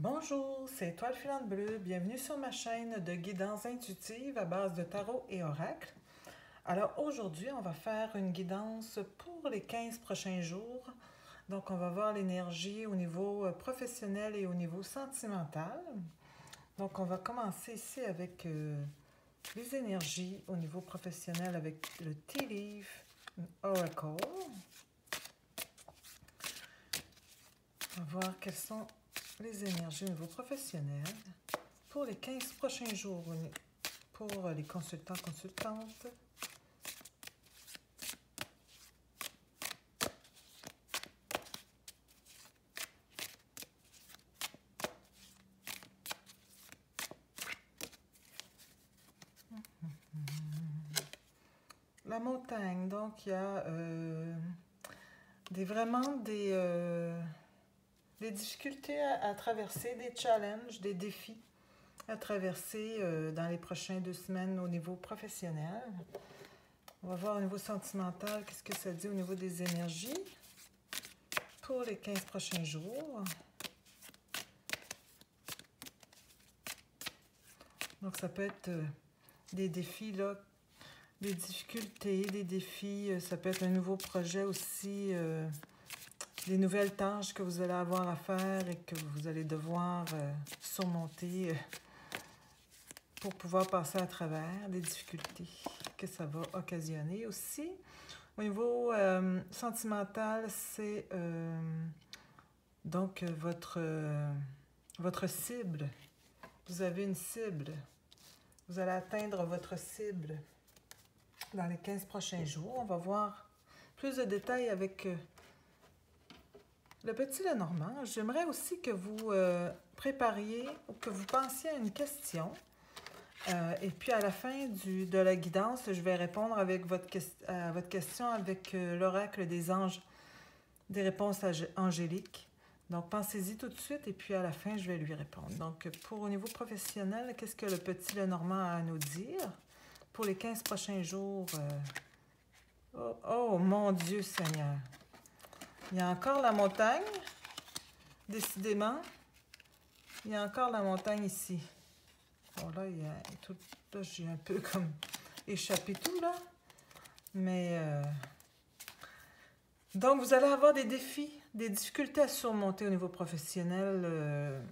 Bonjour, c'est Étoile Filante Bleue. Bienvenue sur ma chaîne de guidance intuitive à base de tarot et oracle. Alors aujourd'hui, on va faire une guidance pour les 15 prochains jours. Donc on va voir l'énergie au niveau professionnel et au niveau sentimental. Donc on va commencer ici avec les énergies au niveau professionnel avec le Tea Leaf Oracle. On va voir quelles sont les énergies au niveau professionnel pour les 15 prochains jours pour les consultants-consultantes. La montagne, donc il y a vraiment des difficultés à traverser, des challenges, des défis à traverser dans les prochaines 2 semaines au niveau professionnel. On va voir au niveau sentimental, qu'est-ce que ça dit au niveau des énergies pour les 15 prochains jours. Donc ça peut être des défis, là, des difficultés, des défis, ça peut être un nouveau projet aussi, des nouvelles tâches que vous allez avoir à faire et que vous allez devoir surmonter pour pouvoir passer à travers des difficultés que ça va occasionner aussi. Au niveau sentimental, c'est donc votre cible. Vous avez une cible. Vous allez atteindre votre cible dans les 15 prochains jours. On va voir plus de détails avec le petit Lenormand. J'aimerais aussi que vous prépariez ou que vous pensiez à une question. Et puis à la fin de la guidance, je vais répondre avec à votre question avec l'oracle des anges, des réponses angéliques. Donc pensez-y tout de suite et puis à la fin, je vais lui répondre. Donc pour au niveau professionnel, qu'est-ce que le petit Lenormand a à nous dire pour les 15 prochains jours? Oh mon Dieu Seigneur! Il y a encore la montagne, décidément. Il y a encore la montagne ici. Bon, là, là j'ai un peu comme échappé tout, là. Mais, donc, vous allez avoir des défis, des difficultés à surmonter au niveau professionnel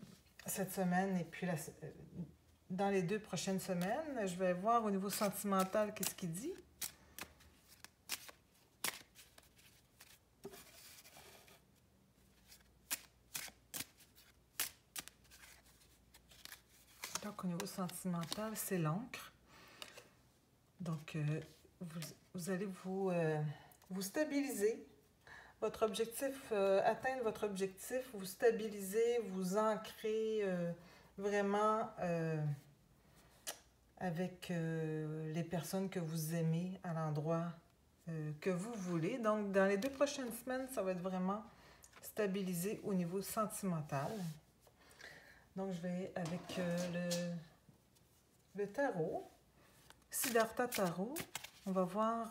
cette semaine et puis dans les 2 prochaines semaines. Je vais voir au niveau sentimental qu'est-ce qu'il dit. Donc, au niveau sentimental, c'est l'encre. Donc, vous allez vous stabiliser. Votre objectif, atteindre votre objectif, vous stabiliser, vous ancrer vraiment avec les personnes que vous aimez à l'endroit que vous voulez. Donc, dans les 2 prochaines semaines, ça va être vraiment stabilisé au niveau sentimental. Donc, je vais avec le tarot, Siddhartha Tarot. On va voir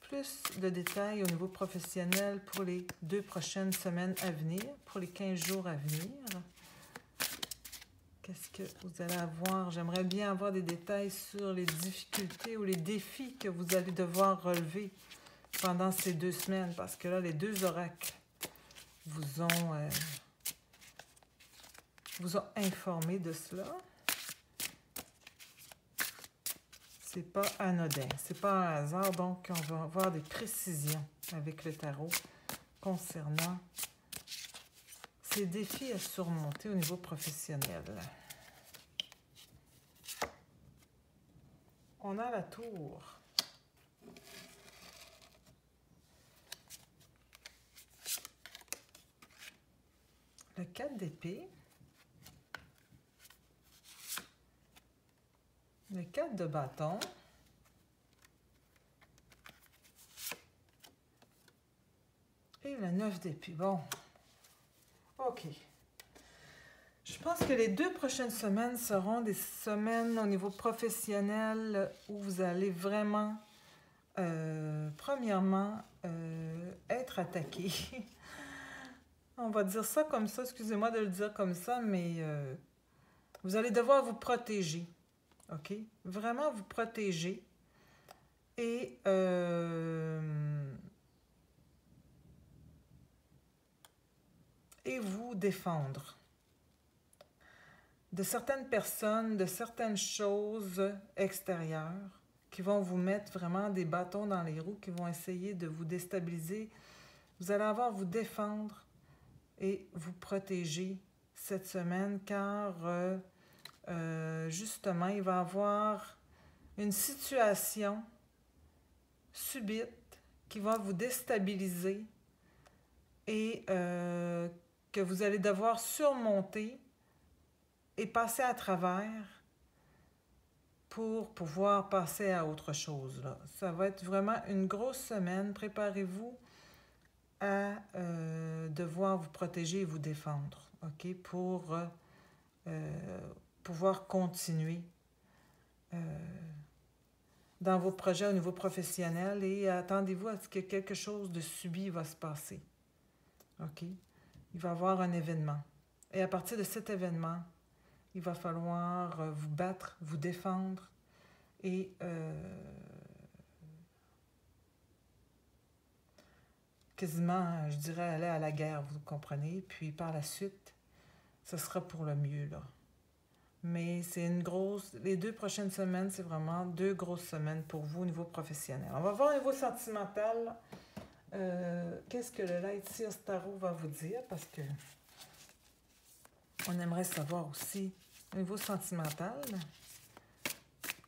plus de détails au niveau professionnel pour les 2 prochaines semaines à venir, pour les 15 jours à venir. Qu'est-ce que vous allez avoir? J'aimerais bien avoir des détails sur les difficultés ou les défis que vous allez devoir relever pendant ces 2 semaines, parce que là, les 2 oracles vous ont informé de cela. C'est pas anodin, c'est pas un hasard, donc on va avoir des précisions avec le tarot concernant ces défis à surmonter au niveau professionnel. On a la tour. Le 4 d'épée. Le 4 de bâton. Et le 9 d'épée. Bon. OK. Je pense que les 2 prochaines semaines seront des semaines au niveau professionnel où vous allez vraiment, premièrement, être attaqué. On va dire ça comme ça, excusez-moi de le dire comme ça, mais vous allez devoir vous protéger, OK? Vraiment vous protéger et vous défendre de certaines personnes, de certaines choses extérieures qui vont vous mettre vraiment des bâtons dans les roues, qui vont essayer de vous déstabiliser. Vous allez avoir à vous défendre et vous protéger cette semaine car justement, il va y avoir une situation subite qui va vous déstabiliser et que vous allez devoir surmonter et passer à travers pour pouvoir passer à autre chose, là. Ça va être vraiment une grosse semaine. Préparez-vous à devoir vous protéger et vous défendre, OK? Pour pouvoir continuer dans vos projets au niveau professionnel et attendez-vous à ce que quelque chose de subit va se passer, OK? Il va y avoir un événement. Et à partir de cet événement, il va falloir vous battre, vous défendre et quasiment, je dirais, aller à la guerre, vous comprenez. Puis par la suite, ce sera pour le mieux, là. Mais c'est une grosse... Les 2 prochaines semaines, c'est vraiment 2 grosses semaines pour vous au niveau professionnel. On va voir au niveau sentimental. Qu'est-ce que le Light Seers Tarot va vous dire? Parce que on aimerait savoir aussi au niveau sentimental.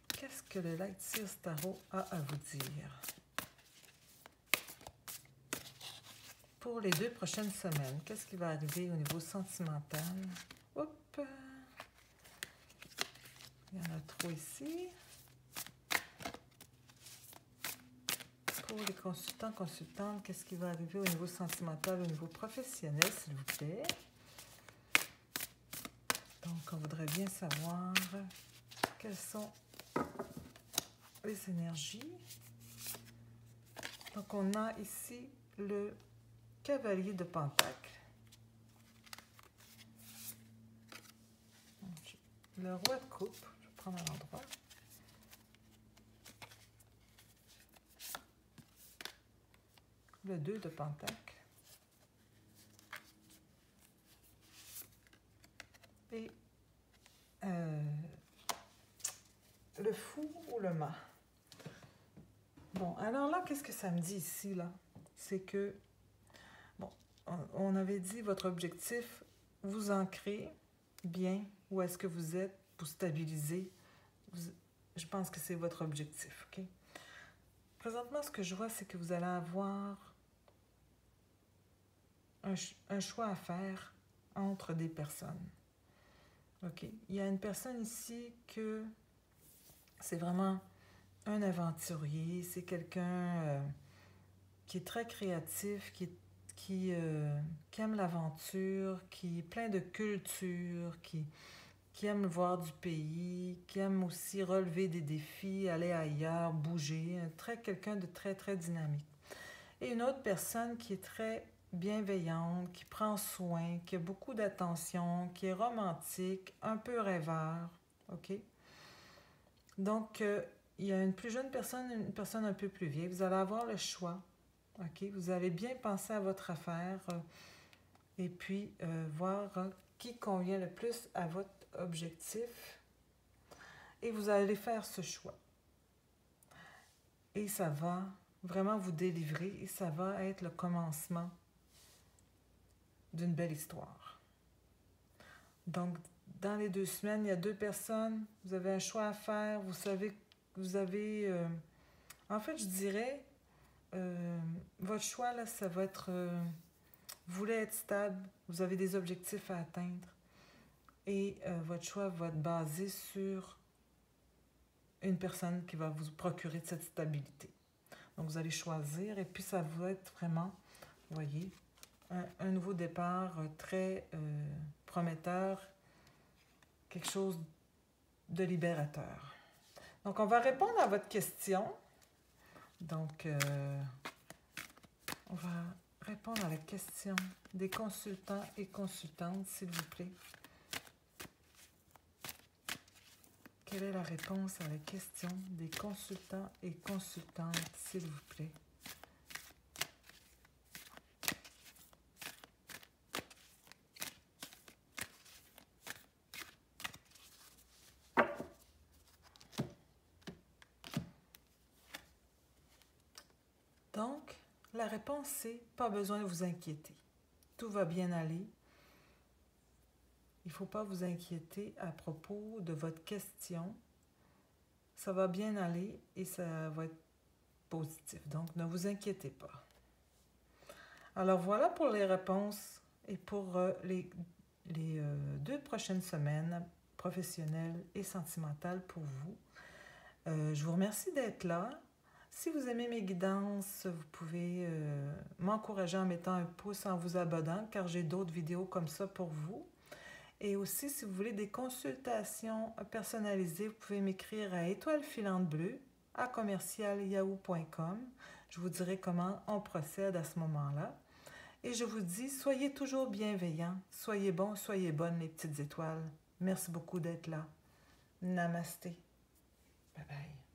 Qu'est-ce que le Light Seers Tarot a à vous dire? Pour les 2 prochaines semaines, qu'est-ce qui va arriver au niveau sentimental? Oups! Il y en a 3 ici. Pour les consultants, consultantes, qu'est-ce qui va arriver au niveau sentimental, au niveau professionnel, s'il vous plaît? Donc, on voudrait bien savoir quelles sont les énergies. Donc, on a ici le Cavalier de Pentacle. Le Roi de Coupe. Je vais prendre un endroit. Le 2 de Pentacle. Et le Fou ou le Mât. Bon, alors là, qu'est-ce que ça me dit ici, là? C'est que, bon, on avait dit votre objectif, vous ancrer bien où est-ce que vous êtes, pour stabiliser. Je pense que c'est votre objectif, OK? Présentement, ce que je vois, c'est que vous allez avoir un choix à faire entre des personnes. OK? Il y a une personne ici que c'est vraiment un aventurier, c'est quelqu'un qui est très créatif, qui aime l'aventure, qui est plein de culture, qui aime voir du pays, qui aime aussi relever des défis, aller ailleurs, bouger, quelqu'un de très, très dynamique. Et une autre personne qui est très bienveillante, qui prend soin, qui a beaucoup d'attention, qui est romantique, un peu rêveur, OK? Donc, il y a une plus jeune personne, une personne un peu plus vieille. Vous allez avoir le choix, OK? Vous allez bien penser à votre affaire et puis voir qui convient le plus à votre objectif. Et vous allez faire ce choix. Et ça va vraiment vous délivrer et ça va être le commencement d'une belle histoire. Donc, dans les 2 semaines, il y a 2 personnes, vous avez un choix à faire, vous savez, vous avez... en fait, je dirais, votre choix, là, ça va être... vous voulez être stable, vous avez des objectifs à atteindre et votre choix va être basé sur une personne qui va vous procurer de cette stabilité. Donc, vous allez choisir et puis ça va être vraiment, vous voyez, un nouveau départ très prometteur, quelque chose de libérateur. Donc, on va répondre à votre question. Donc, on va répondre à la question des consultants et consultantes, s'il vous plaît. Quelle est la réponse à la question des consultants et consultantes, s'il vous plaît? Donc, la réponse c'est « Pas besoin de vous inquiéter. Tout va bien aller. Il ne faut pas vous inquiéter à propos de votre question. Ça va bien aller et ça va être positif. Donc, ne vous inquiétez pas. » Alors, voilà pour les réponses et pour les 2 prochaines semaines professionnelles et sentimentales pour vous. Je vous remercie d'être là. Si vous aimez mes guidances, vous pouvez m'encourager en mettant un pouce en vous abonnant, car j'ai d'autres vidéos comme ça pour vous. Et aussi, si vous voulez des consultations personnalisées, vous pouvez m'écrire à étoilefilantbleu@commercialyahoo.com. Je vous dirai comment on procède à ce moment-là. Et je vous dis, soyez toujours bienveillants, soyez bons, soyez bonnes les petites étoiles. Merci beaucoup d'être là. Namasté. Bye bye.